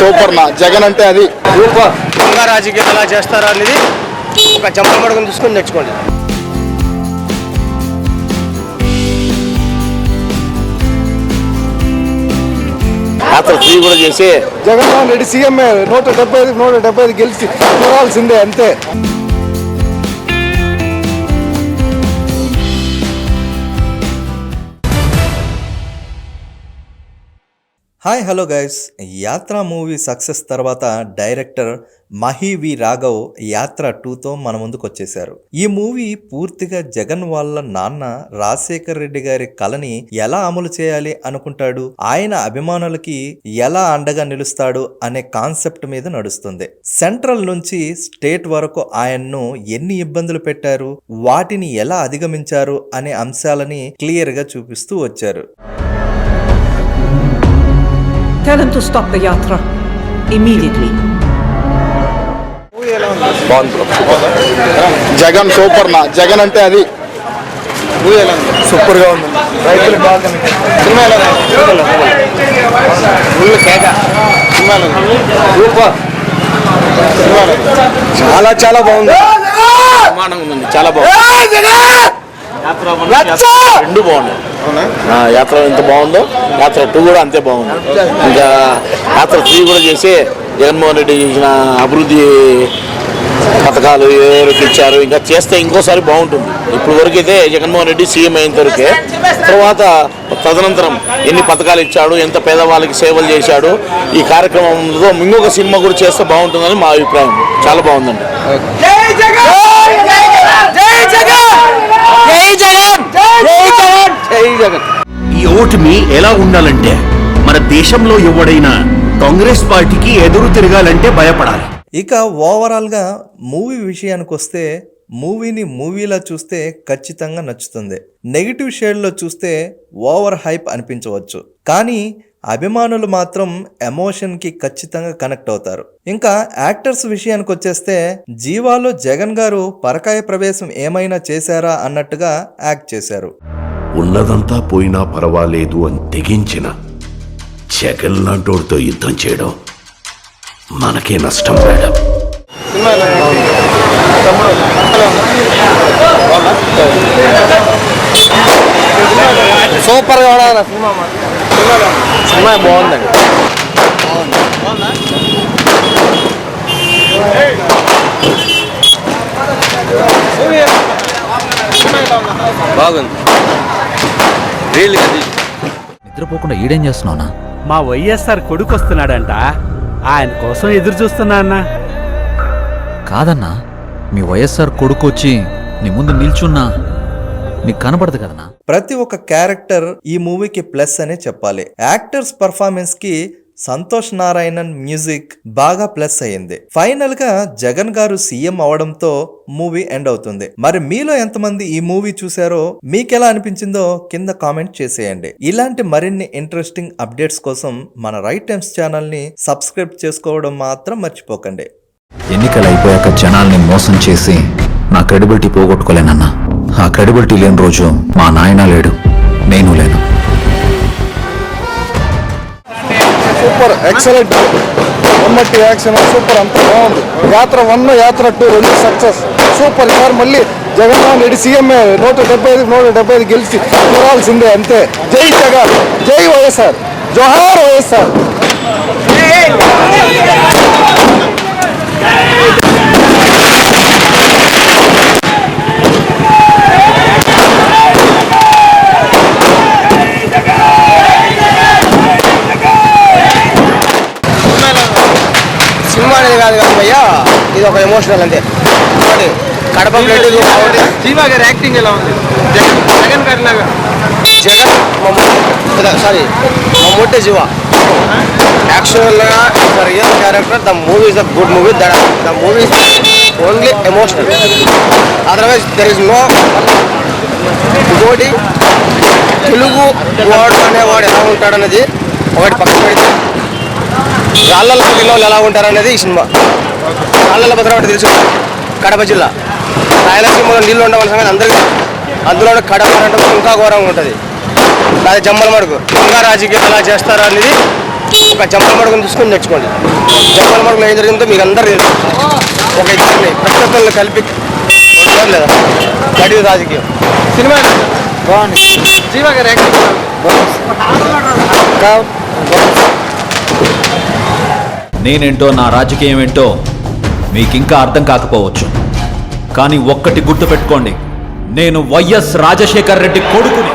Super నా జగన్ అంటే అది సూపర్. ఇంకా రాజకీయం ఎలా చేస్తారో అనేది ఒక జంపల మడుగుని తీసుకొని నేర్చుకోండి. యాత్ర ఫ్రీ కూడా చేసి జగన్మోహన్ రెడ్డి సీఎం 175 గెలిచి చూడాల్సిందే అంతే. హాయ్ హలో గైస్, యాత్ర మూవీ సక్సెస్ తర్వాత డైరెక్టర్ మహి వి రాఘవ్ యాత్ర 2తో మన ముందుకు వచ్చేశారు. ఈ మూవీ పూర్తిగా జగన్ వాళ్ళ నాన్న రాజశేఖర్ రెడ్డి గారి కలని ఎలా అమలు చేయాలి అనుకుంటాడు, ఆయన అభిమానులకి ఎలా అండగా నిలుస్తాడు అనే కాన్సెప్ట్ మీద నడుస్తుంది. సెంట్రల్ నుంచి స్టేట్ వరకు ఆయన్ను ఎన్ని ఇబ్బందులు పెట్టారు, వాటిని ఎలా అధిగమించారు అనే అంశాలని క్లియర్ గా చూపిస్తూ వచ్చారు. Tell him to stop the yatra immediately. Jagan super నా జగన్ అంటే అది సూపర్ గా ఉంది. రైతులు బాగా చాలా చాలా బాగుంది. చాలా బాగుంది. రెండు బాగున్నాయి. యాత్ర ఎంత బాగుందో యాత్ర 2 కూడా అంతే బాగుంది. ఇంకా యాత్ర 3 కూడా చేసి జగన్మోహన్ రెడ్డి చేసిన అభివృద్ధి పథకాలు ఎవరికి ఇచ్చారు ఇంకా చేస్తే ఇంకోసారి బాగుంటుంది. ఇప్పుడు వరకు అయితే జగన్మోహన్ రెడ్డి సీఎం అయిన వరకే, తర్వాత తదనంతరం ఎన్ని పథకాలు ఇచ్చాడు, ఎంత పేదవాళ్ళకి సేవలు చేశాడు, ఈ కార్యక్రమంలో ఇంకొక సినిమా కూడా చేస్తే బాగుంటుందని మా అభిప్రాయం. చాలా బాగుందండి. ఈ ఓటమి ఎలా ఉండాలంటే మన దేశంలో ఎవడైనా కాంగ్రెస్ పార్టీకి ఎదురు తిరగాలంటే భయపడాలి. ఇక ఓవరాల్ గా మూవీ విషయానికి వస్తే మూవీని మూవీలా చూస్తే ఖచ్చితంగా నచ్చుతుంది. నెగిటివ్ షేడ్లో చూస్తే ఓవర్ హైప్ అనిపించవచ్చు, కానీ అభిమానులు మాత్రం ఎమోషన్కి ఖచ్చితంగా కనెక్ట్ అవుతారు. ఇంకా యాక్టర్స్ విషయానికి వచ్చేస్తే జీవాలో జగన్ గారు పరకాయ ప్రవేశం ఏమైనా చేశారా అన్నట్టుగా యాక్ట్ చేశారు. ఉన్నదంతా పోయినా పర్వాలేదు అని తెగించిన జగన్ లాంటోడితో యుద్ధం చేయడం మనకే నష్టం మేడం. సూపర్ గా సినిమా బాగుందండి. బాగుంది. నిద్రపోకుండా ఈడేం చేస్తున్నావునా? మా వైఎస్ఆర్ కొడుకు వస్తున్నాడంట, ఆయన కోసం ఎదురు చూస్తున్నా అన్నా. కాదన్నా, మీ వైఎస్ఆర్ కొడుకు వచ్చి నీ ముందు నిల్చున్నా నీకు కనపడదు కదన్నా. ప్రతి ఒక్క క్యారెక్టర్ ఈ మూవీకి ప్లస్ అనే చెప్పాలి. యాక్టర్స్ పర్ఫార్మెన్స్ కి సంతోష్ నారాయణన్ మ్యూజిక్ బాగా ప్లస్ అయ్యింది. ఫైనల్ గా జగన్ గారు సీఎం అవడంతో మూవీ ఎండ్ అవుతుంది. మరి మీలో ఎంతమంది ఈ మూవీ చూసారో, మీకెలా అనిపించిందో కింద కామెంట్ చేసేయండి. ఇలాంటి మరిన్ని ఇంట్రెస్టింగ్ అప్డేట్స్ కోసం మన రైట్ టైమ్స్ ఛానల్ ని సబ్స్క్రైబ్ చేసుకోవడం మాత్రం మర్చిపోకండి. ఎన్నికలు అయిపోయాక జనాల్ని మోసం చేసి నా క్రెడిబిలిటీ పోగొట్టుకోలేనన్నా. ఆ క్రెడిబిలిటీ లేని రోజు మా నాయన లేడు, నేను లేను. సూపర్, ఎక్సలెంట్, మొన్నటి యాక్షన్ సూపర్, అంత బాగుంది. యాత్ర 1 యాత్ర 2 రెండు సక్సెస్ సూపర్. ఈసారి మళ్ళీ జగన్మోహన్ రెడ్డి సీఎం 175 గెలిచి చూడాల్సిందే అంతే. జై జగన్, జై వైఎస్ఆర్, జోహార్ వైఎస్ఆర్. సినిమా అనేది కాదు కదా భయ్యా, ఇది ఒక ఎమోషనల్ అంతే. కడప జీవా గారి యాక్టింగ్ ఎలా ఉంది? జగన్ గారి లాగా సారీ మమ్మూటే జీవా యాక్చువల్గా real character. The movie is a good movie. The movie is only emotional, otherwise there is no. ఇంకోటి తెలుగు వాడు అనేవాడు ఎలా ఉంటాడనేది ఒకటి పక్కన పెడితే, రాళ్ళల్లో పిల్లలు ఎలా ఉంటారనేది ఈ సినిమా. రాళ్ళల్లో భద్రపడి తెలుసు, కడప జిల్లా రాయలసీమలో నీళ్ళు ఉండవలసిన సంగతి అందరికీ. అందులో కడప అంటే ఇంకా ఘోరంగా ఉంటుంది. అది జమ్మల మడుగు. ఇంకా రాజకీయం ఎలా చేస్తారో అనేది ఒక జమ్మల మడుగుని తీసుకొని తెచ్చుకోండి. జమ్మల మడుగులో ఏం జరిగిందో మీకు అందరూ తెలుసు. ఒక ఇద్దరిని ప్రశ్నలను కలిపి కొట్టారు లేదా గడి రాజకీయం. సినిమా బాగుంది. జీవా గారు యాక్టింగ్ నేనేంటో నా రాజకీయం ఏంటో మీకింకా అర్థం కాకపోవచ్చు, కానీ ఒక్కటి గుర్తుపెట్టుకోండి, నేను వైఎస్ రాజశేఖర్ రెడ్డి కొడుకుని.